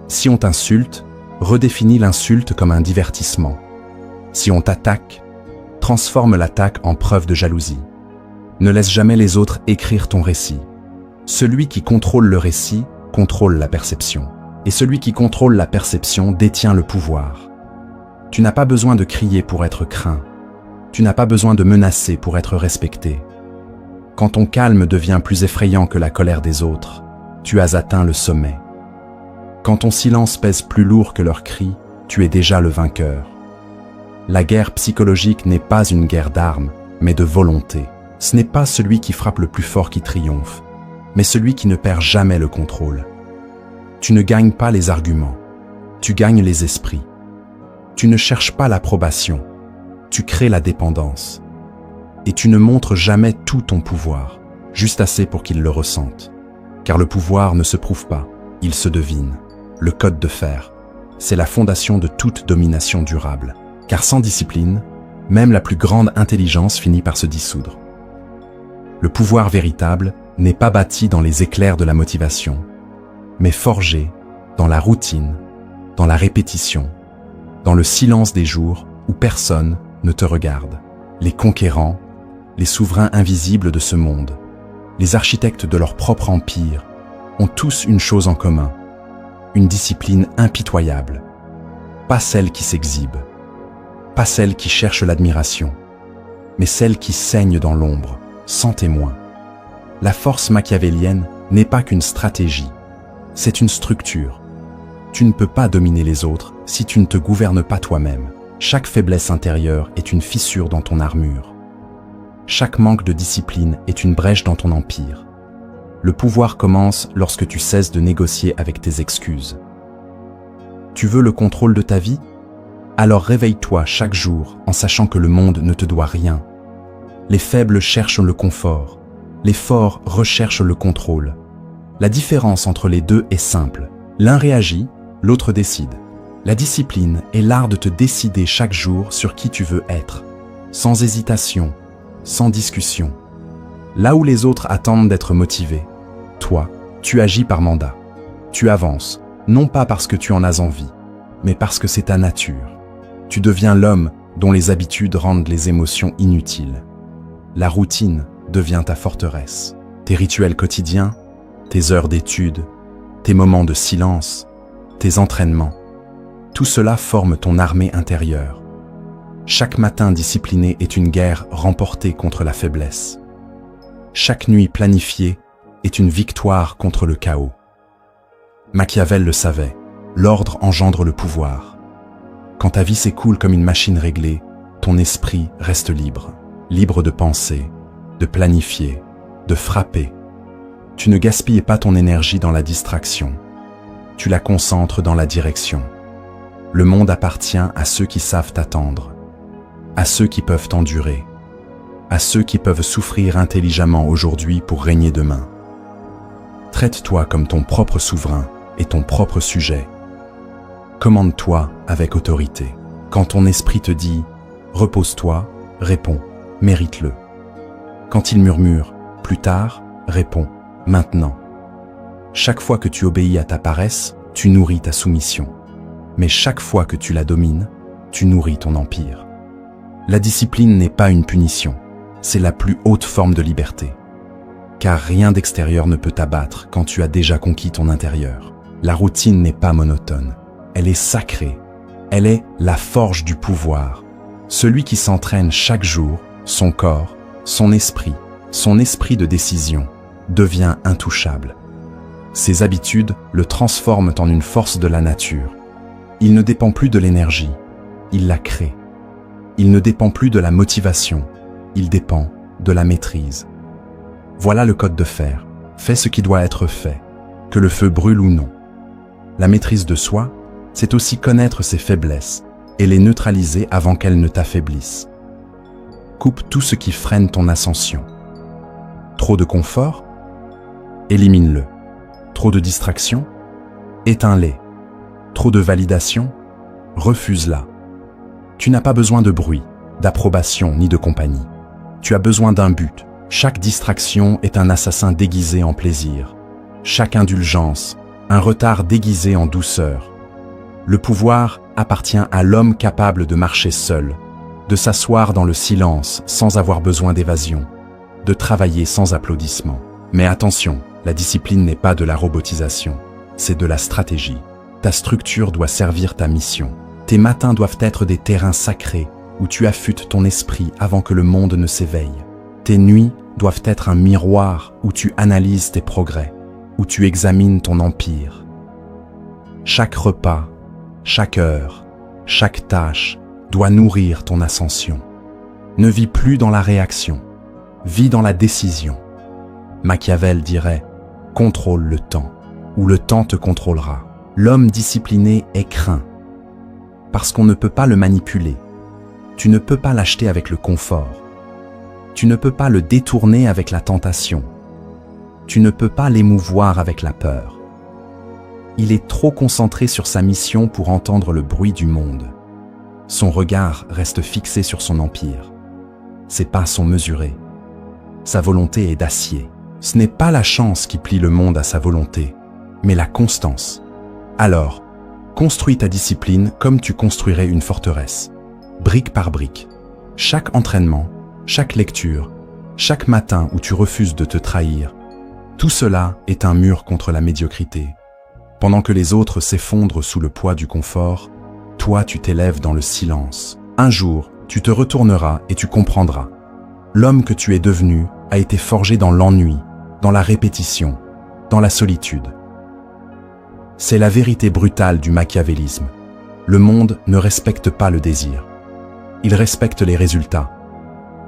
Si on t'insulte, redéfinis l'insulte comme un divertissement. Si on t'attaque, transforme l'attaque en preuve de jalousie. Ne laisse jamais les autres écrire ton récit. Celui qui contrôle le récit contrôle la perception. Et celui qui contrôle la perception détient le pouvoir. Tu n'as pas besoin de crier pour être craint. Tu n'as pas besoin de menacer pour être respecté. Quand ton calme devient plus effrayant que la colère des autres, tu as atteint le sommet. Quand ton silence pèse plus lourd que leurs cris, tu es déjà le vainqueur. La guerre psychologique n'est pas une guerre d'armes, mais de volonté. Ce n'est pas celui qui frappe le plus fort qui triomphe, mais celui qui ne perd jamais le contrôle. Tu ne gagnes pas les arguments, tu gagnes les esprits. Tu ne cherches pas l'approbation, tu crées la dépendance. Et tu ne montres jamais tout ton pouvoir, juste assez pour qu'ils le ressentent. Car le pouvoir ne se prouve pas, il se devine. Le code de fer, c'est la fondation de toute domination durable. Car sans discipline, même la plus grande intelligence finit par se dissoudre. Le pouvoir véritable n'est pas bâti dans les éclairs de la motivation, mais forgé dans la routine, dans la répétition, dans le silence des jours où personne ne te regarde. Les conquérants, les souverains invisibles de ce monde, les architectes de leur propre empire, ont tous une chose en commun, une discipline impitoyable, pas celle qui s'exhibe, pas celle qui cherche l'admiration, mais celle qui saigne dans l'ombre, sans témoin. La force machiavélienne n'est pas qu'une stratégie, c'est une structure. Tu ne peux pas dominer les autres si tu ne te gouvernes pas toi-même. Chaque faiblesse intérieure est une fissure dans ton armure. Chaque manque de discipline est une brèche dans ton empire. Le pouvoir commence lorsque tu cesses de négocier avec tes excuses. Tu veux le contrôle de ta vie? Alors réveille-toi chaque jour en sachant que le monde ne te doit rien. Les faibles cherchent le confort, les forts recherchent le contrôle. La différence entre les deux est simple. L'un réagit, l'autre décide. La discipline est l'art de te décider chaque jour sur qui tu veux être, sans hésitation, sans discussion. Là où les autres attendent d'être motivés, toi, tu agis par mandat. Tu avances, non pas parce que tu en as envie, mais parce que c'est ta nature. Tu deviens l'homme dont les habitudes rendent les émotions inutiles. La routine devient ta forteresse. Tes rituels quotidiens, tes heures d'études, tes moments de silence, tes entraînements, tout cela forme ton armée intérieure. Chaque matin discipliné est une guerre remportée contre la faiblesse. Chaque nuit planifiée est une victoire contre le chaos. Machiavel le savait, l'ordre engendre le pouvoir. Quand ta vie s'écoule comme une machine réglée, ton esprit reste libre. Libre de penser, de planifier, de frapper. Tu ne gaspilles pas ton énergie dans la distraction. Tu la concentres dans la direction. Le monde appartient à ceux qui savent attendre, à ceux qui peuvent endurer, à ceux qui peuvent souffrir intelligemment aujourd'hui pour régner demain. Traite-toi comme ton propre souverain et ton propre sujet. Commande-toi avec autorité. Quand ton esprit te dit « repose-toi », réponds « mérite-le ». Quand il murmure « plus tard », réponds « maintenant ». Chaque fois que tu obéis à ta paresse, tu nourris ta soumission. Mais chaque fois que tu la domines, tu nourris ton empire. La discipline n'est pas une punition, c'est la plus haute forme de liberté. Car rien d'extérieur ne peut t'abattre quand tu as déjà conquis ton intérieur. La routine n'est pas monotone, elle est sacrée. Elle est la forge du pouvoir. Celui qui s'entraîne chaque jour, son corps, son esprit de décision, devient intouchable. Ses habitudes le transforment en une force de la nature. Il ne dépend plus de l'énergie, il la crée. Il ne dépend plus de la motivation, il dépend de la maîtrise. Voilà le code de fer. Fais ce qui doit être fait, que le feu brûle ou non. La maîtrise de soi, c'est aussi connaître ses faiblesses et les neutraliser avant qu'elles ne t'affaiblissent. Coupe tout ce qui freine ton ascension. Trop de confort? Élimine-le. Trop de distractions? Éteins-les. Trop de validation? Refuse-la. Tu n'as pas besoin de bruit, d'approbation ni de compagnie. Tu as besoin d'un but. Chaque distraction est un assassin déguisé en plaisir. Chaque indulgence, un retard déguisé en douceur. Le pouvoir appartient à l'homme capable de marcher seul, de s'asseoir dans le silence sans avoir besoin d'évasion, de travailler sans applaudissements. Mais attention, la discipline n'est pas de la robotisation, c'est de la stratégie. Ta structure doit servir ta mission. Tes matins doivent être des terrains sacrés où tu affûtes ton esprit avant que le monde ne s'éveille. Tes nuits doivent être un miroir où tu analyses tes progrès, où tu examines ton empire. Chaque repas, chaque heure, chaque tâche doit nourrir ton ascension. Ne vis plus dans la réaction, vis dans la décision. Machiavel dirait « contrôle le temps, ou le temps te contrôlera ». L'homme discipliné est craint, parce qu'on ne peut pas le manipuler. Tu ne peux pas l'acheter avec le confort. Tu ne peux pas le détourner avec la tentation. Tu ne peux pas l'émouvoir avec la peur. Il est trop concentré sur sa mission pour entendre le bruit du monde. Son regard reste fixé sur son empire. Ses pas sont mesurés. Sa volonté est d'acier. Ce n'est pas la chance qui plie le monde à sa volonté, mais la constance. Alors, construis ta discipline comme tu construirais une forteresse, brique par brique. Chaque entraînement, chaque lecture, chaque matin où tu refuses de te trahir, tout cela est un mur contre la médiocrité. Pendant que les autres s'effondrent sous le poids du confort, toi tu t'élèves dans le silence. Un jour, tu te retourneras et tu comprendras. L'homme que tu es devenu a été forgé dans l'ennui, dans la répétition, dans la solitude. C'est la vérité brutale du machiavélisme. Le monde ne respecte pas le désir. Il respecte les résultats.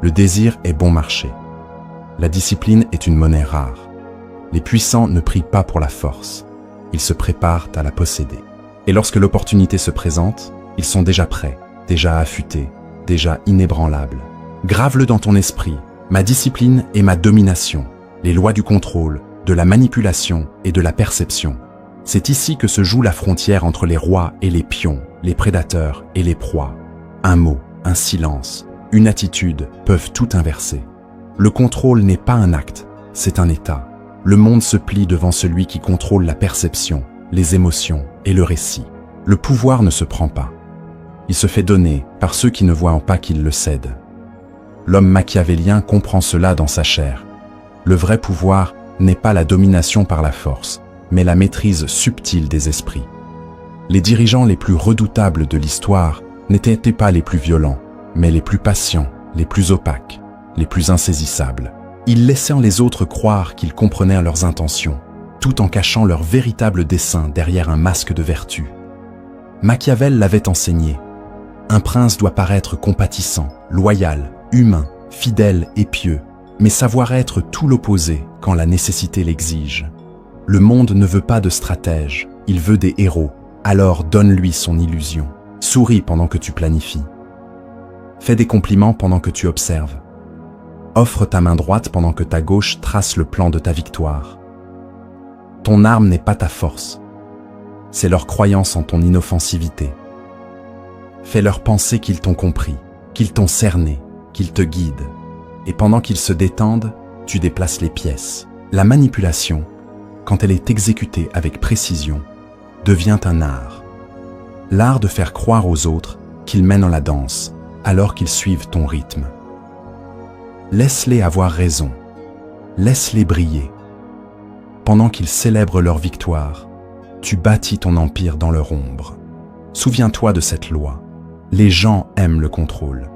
Le désir est bon marché. La discipline est une monnaie rare. Les puissants ne prient pas pour la force. Ils se préparent à la posséder. Et lorsque l'opportunité se présente, ils sont déjà prêts, déjà affûtés, déjà inébranlables. Grave-le dans ton esprit. Ma discipline est ma domination. Les lois du contrôle, de la manipulation et de la perception. C'est ici que se joue la frontière entre les rois et les pions, les prédateurs et les proies. Un mot, un silence, une attitude peuvent tout inverser. Le contrôle n'est pas un acte, c'est un état. Le monde se plie devant celui qui contrôle la perception, les émotions et le récit. Le pouvoir ne se prend pas. il se fait donner par ceux qui ne voient pas qu'il le cède. L'homme machiavélien comprend cela dans sa chair. Le vrai pouvoir n'est pas la domination par la force, mais la maîtrise subtile des esprits. Les dirigeants les plus redoutables de l'histoire n'étaient pas les plus violents, mais les plus patients, les plus opaques, les plus insaisissables. Ils laissaient les autres croire qu'ils comprenaient leurs intentions, tout en cachant leur véritable dessein derrière un masque de vertu. Machiavel l'avait enseigné. Un prince doit paraître compatissant, loyal, humain, fidèle et pieux, mais savoir être tout l'opposé quand la nécessité l'exige. Le monde ne veut pas de stratèges, il veut des héros, alors donne-lui son illusion. Souris pendant que tu planifies. Fais des compliments pendant que tu observes. Offre ta main droite pendant que ta gauche trace le plan de ta victoire. Ton arme n'est pas ta force. C'est leur croyance en ton inoffensivité. Fais-leur penser qu'ils t'ont compris, qu'ils t'ont cerné, qu'ils te guident. Et pendant qu'ils se détendent, tu déplaces les pièces. La manipulation, quand elle est exécutée avec précision, devient un art. L'art de faire croire aux autres qu'ils mènent la danse, alors qu'ils suivent ton rythme. Laisse-les avoir raison. Laisse-les briller. Pendant qu'ils célèbrent leur victoire, tu bâtis ton empire dans leur ombre. Souviens-toi de cette loi. Les gens aiment le contrôle.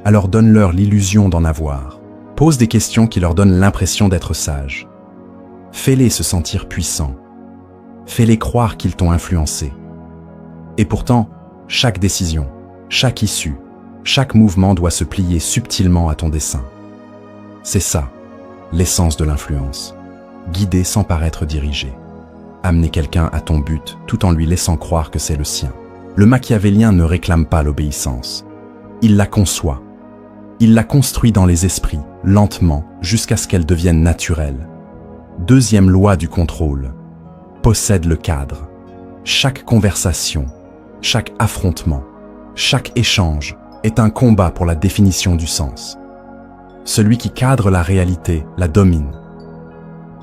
Alors donne-leur l'illusion d'en avoir. Pose des questions qui leur donnent l'impression d'être sages. Fais-les se sentir puissants. Fais-les croire qu'ils t'ont influencé. Et pourtant, chaque décision, chaque issue, chaque mouvement doit se plier subtilement à ton dessein. C'est ça, l'essence de l'influence. Guider sans paraître dirigé. Amener quelqu'un à ton but tout en lui laissant croire que c'est le sien. Le machiavélien ne réclame pas l'obéissance. Il la conçoit. Il la construit dans les esprits, lentement, jusqu'à ce qu'elle devienne naturelle. Deuxième loi du contrôle. Possède le cadre. Chaque conversation, chaque affrontement, chaque échange est un combat pour la définition du sens. Celui qui cadre la réalité la domine.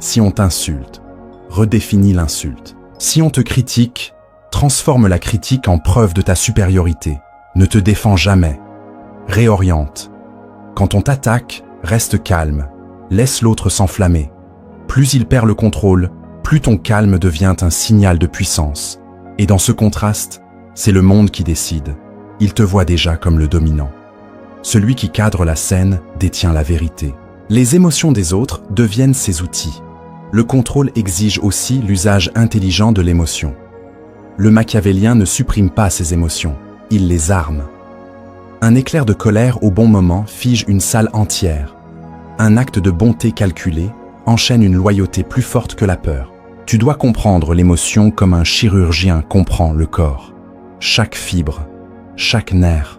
Si on t'insulte, redéfinis l'insulte. Si on te critique, transforme la critique en preuve de ta supériorité. Ne te défends jamais. Réoriente. Quand on t'attaque, reste calme. Laisse l'autre s'enflammer. Plus il perd le contrôle, plus ton calme devient un signal de puissance. Et dans ce contraste, c'est le monde qui décide. Il te voit déjà comme le dominant. Celui qui cadre la scène détient la vérité. Les émotions des autres deviennent ses outils. Le contrôle exige aussi l'usage intelligent de l'émotion. Le machiavélien ne supprime pas ses émotions, il les arme. Un éclair de colère au bon moment fige une salle entière. Un acte de bonté calculé enchaîne une loyauté plus forte que la peur. Tu dois comprendre l'émotion comme un chirurgien comprend le corps. Chaque fibre, chaque nerf,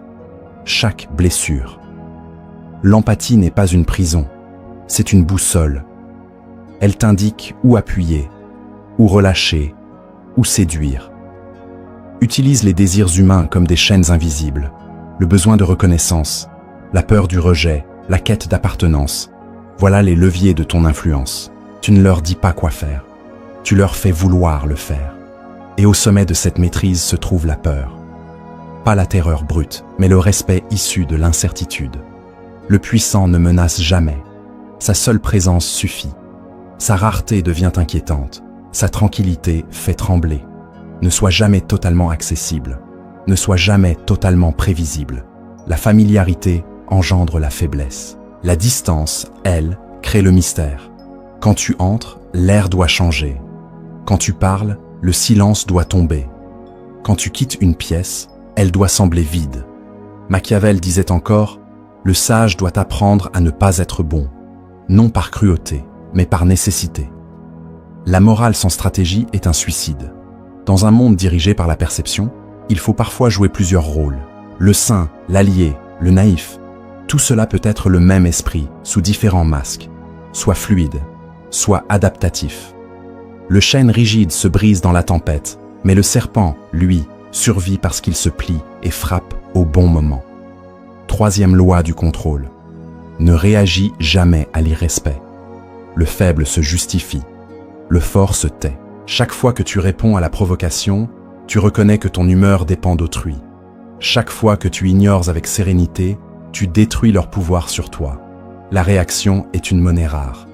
chaque blessure. L'empathie n'est pas une prison, c'est une boussole. Elle t'indique où appuyer, où relâcher, où séduire. Utilise les désirs humains comme des chaînes invisibles. Le besoin de reconnaissance, la peur du rejet, la quête d'appartenance. Voilà les leviers de ton influence. Tu ne leur dis pas quoi faire. Tu leur fais vouloir le faire. Et au sommet de cette maîtrise se trouve la peur. Pas la terreur brute, mais le respect issu de l'incertitude. Le puissant ne menace jamais. Sa seule présence suffit. Sa rareté devient inquiétante. Sa tranquillité fait trembler. Ne sois jamais totalement accessible. Ne sois jamais totalement prévisible. La familiarité engendre la faiblesse. La distance, elle, crée le mystère. Quand tu entres, l'air doit changer. Quand tu parles, le silence doit tomber. Quand tu quittes une pièce, elle doit sembler vide. Machiavel disait encore, « Le sage doit apprendre à ne pas être bon, non par cruauté, mais par nécessité. » La morale sans stratégie est un suicide. Dans un monde dirigé par la perception, il faut parfois jouer plusieurs rôles. Le saint, l'allié, le naïf. Tout cela peut être le même esprit, sous différents masques, soit fluide, soit adaptatif. Le chêne rigide se brise dans la tempête, mais le serpent, lui, survit parce qu'il se plie et frappe au bon moment. Troisième loi du contrôle. Ne réagis jamais à l'irrespect. Le faible se justifie. Le fort se tait. Chaque fois que tu réponds à la provocation, tu reconnais que ton humeur dépend d'autrui. Chaque fois que tu ignores avec sérénité, tu détruis leur pouvoir sur toi. La réaction est une monnaie rare.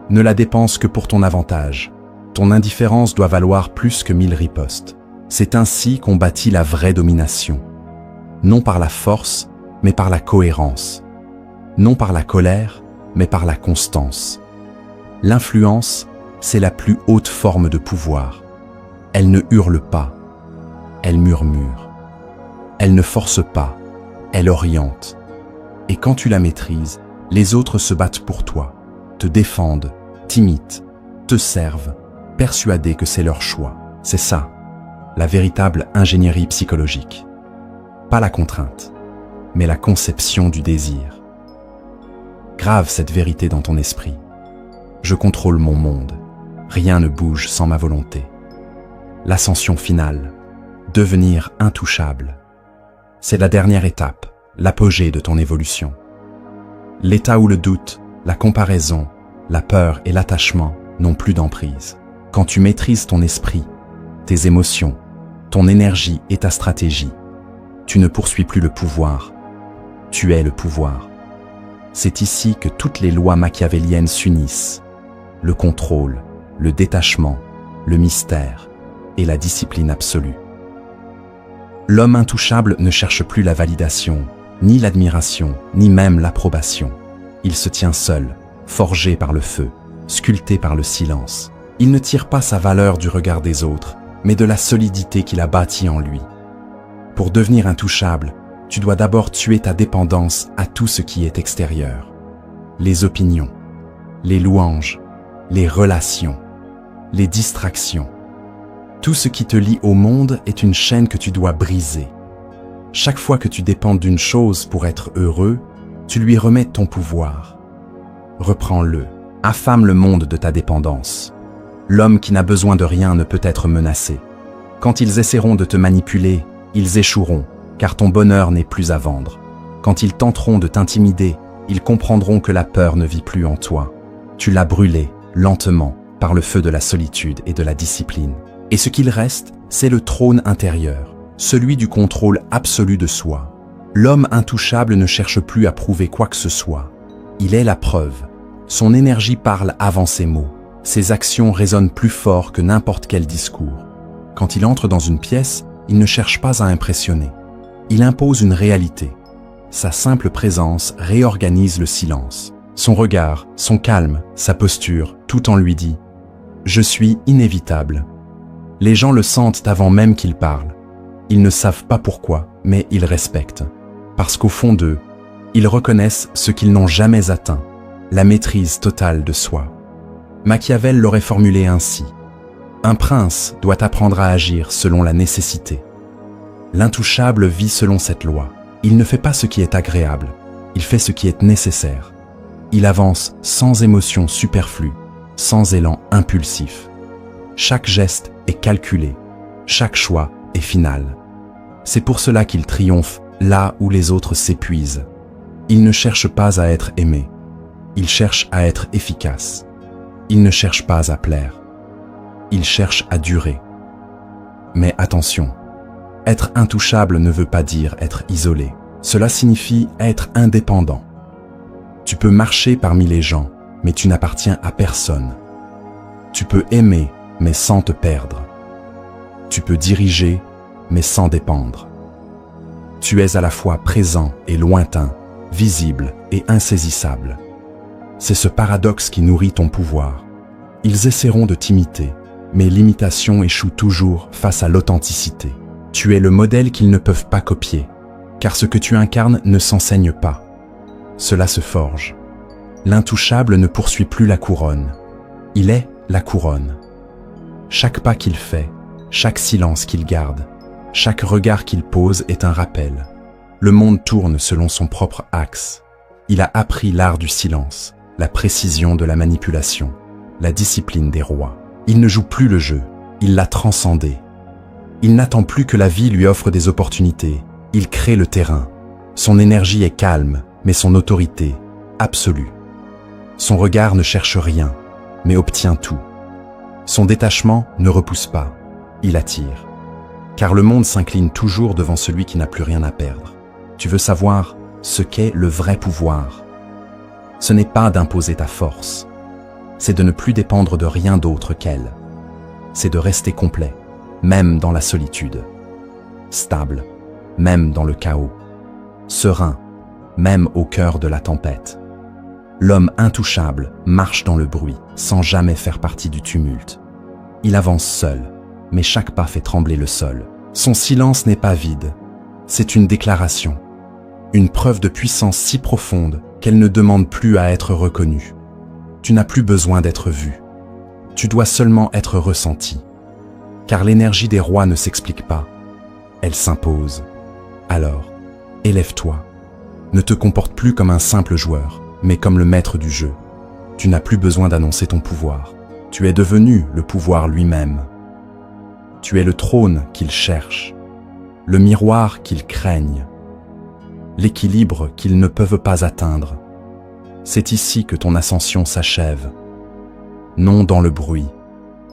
Ne la dépense que pour ton avantage. Ton indifférence doit valoir plus que 1000 ripostes. C'est ainsi qu'on bâtit la vraie domination. Non par la force, mais par la cohérence. Non par la colère, mais par la constance. L'influence, c'est la plus haute forme de pouvoir. Elle ne hurle pas, elle murmure. Elle ne force pas, elle oriente. Et quand tu la maîtrises, les autres se battent pour toi, te défendent, t'imitent, te servent, persuadés que c'est leur choix. C'est ça, la véritable ingénierie psychologique. Pas la contrainte, mais la conception du désir. Grave cette vérité dans ton esprit. Je contrôle mon monde. Rien ne bouge sans ma volonté. L'ascension finale, devenir intouchable. C'est la dernière étape, l'apogée de ton évolution. L'état où le doute, la comparaison, la peur et l'attachement n'ont plus d'emprise. Quand tu maîtrises ton esprit, tes émotions, ton énergie et ta stratégie, tu ne poursuis plus le pouvoir. Tu es le pouvoir. C'est ici que toutes les lois machiavéliennes s'unissent. Le contrôle, le détachement, le mystère et la discipline absolue. L'homme intouchable ne cherche plus la validation, ni l'admiration, ni même l'approbation. Il se tient seul, forgé par le feu, sculpté par le silence. Il ne tire pas sa valeur du regard des autres, mais de la solidité qu'il a bâtie en lui. Pour devenir intouchable, tu dois d'abord tuer ta dépendance à tout ce qui est extérieur. Les opinions, les louanges, les relations, les distractions. Tout ce qui te lie au monde est une chaîne que tu dois briser. Chaque fois que tu dépends d'une chose pour être heureux, tu lui remets ton pouvoir. Reprends-le, affame le monde de ta dépendance. L'homme qui n'a besoin de rien ne peut être menacé. Quand ils essaieront de te manipuler, ils échoueront, car ton bonheur n'est plus à vendre. Quand ils tenteront de t'intimider, ils comprendront que la peur ne vit plus en toi. Tu l'as brûlé, lentement, par le feu de la solitude et de la discipline. Et ce qu'il reste, c'est le trône intérieur, celui du contrôle absolu de soi. L'homme intouchable ne cherche plus à prouver quoi que ce soit. Il est la preuve. Son énergie parle avant ses mots. Ses actions résonnent plus fort que n'importe quel discours. Quand il entre dans une pièce, il ne cherche pas à impressionner. Il impose une réalité. Sa simple présence réorganise le silence. Son regard, son calme, sa posture, tout en lui dit « Je suis inévitable ». Les gens le sentent avant même qu'il parle. Ils ne savent pas pourquoi, mais ils respectent. Parce qu'au fond d'eux, ils reconnaissent ce qu'ils n'ont jamais atteint, la maîtrise totale de soi. Machiavel l'aurait formulé ainsi. Un prince doit apprendre à agir selon la nécessité. L'intouchable vit selon cette loi. Il ne fait pas ce qui est agréable, il fait ce qui est nécessaire. Il avance sans émotion superflue, sans élan impulsif. Chaque geste est calculé, chaque choix est final. C'est pour cela qu'il triomphe là où les autres s'épuisent. Il ne cherche pas à être aimé, il cherche à être efficace. Il ne cherche pas à plaire, il cherche à durer. Mais attention, être intouchable ne veut pas dire être isolé. Cela signifie être indépendant. Tu peux marcher parmi les gens, mais tu n'appartiens à personne. Tu peux aimer, mais sans te perdre. Tu peux diriger, mais sans dépendre. Tu es à la fois présent et lointain, visible et insaisissable. C'est ce paradoxe qui nourrit ton pouvoir. Ils essaieront de t'imiter, mais l'imitation échoue toujours face à l'authenticité. Tu es le modèle qu'ils ne peuvent pas copier, car ce que tu incarnes ne s'enseigne pas. Cela se forge. L'intouchable ne poursuit plus la couronne. Il est la couronne. Chaque pas qu'il fait, chaque silence qu'il garde, chaque regard qu'il pose est un rappel. Le monde tourne selon son propre axe. Il a appris l'art du silence, la précision de la manipulation, la discipline des rois. Il ne joue plus le jeu, il l'a transcendé. Il n'attend plus que la vie lui offre des opportunités. Il crée le terrain. Son énergie est calme, mais son autorité, absolue. Son regard ne cherche rien, mais obtient tout. Son détachement ne repousse pas, il attire. Car le monde s'incline toujours devant celui qui n'a plus rien à perdre. Tu veux savoir ce qu'est le vrai pouvoir. Ce n'est pas d'imposer ta force, c'est de ne plus dépendre de rien d'autre qu'elle. C'est de rester complet, même dans la solitude. Stable, même dans le chaos. Serein, même au cœur de la tempête. L'homme intouchable marche dans le bruit, sans jamais faire partie du tumulte. Il avance seul, mais chaque pas fait trembler le sol. Son silence n'est pas vide, c'est une déclaration. Une preuve de puissance si profonde qu'elle ne demande plus à être reconnue. Tu n'as plus besoin d'être vu. Tu dois seulement être ressenti. Car l'énergie des rois ne s'explique pas, elle s'impose. Alors, élève-toi. Ne te comporte plus comme un simple joueur, mais comme le maître du jeu. Tu n'as plus besoin d'annoncer ton pouvoir. Tu es devenu le pouvoir lui-même. Tu es le trône qu'ils cherchent, le miroir qu'ils craignent, l'équilibre qu'ils ne peuvent pas atteindre. C'est ici que ton ascension s'achève. Non dans le bruit,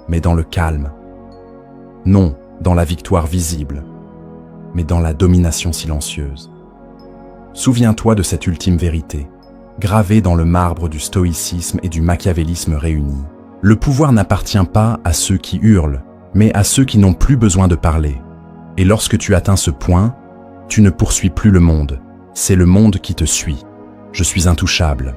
mais dans le calme. Non dans la victoire visible, mais dans la domination silencieuse. Souviens-toi de cette ultime vérité, gravée dans le marbre du stoïcisme et du machiavélisme réunis. Le pouvoir n'appartient pas à ceux qui hurlent, mais à ceux qui n'ont plus besoin de parler. Et lorsque tu atteins ce point, tu ne poursuis plus le monde, c'est le monde qui te suit. Je suis intouchable.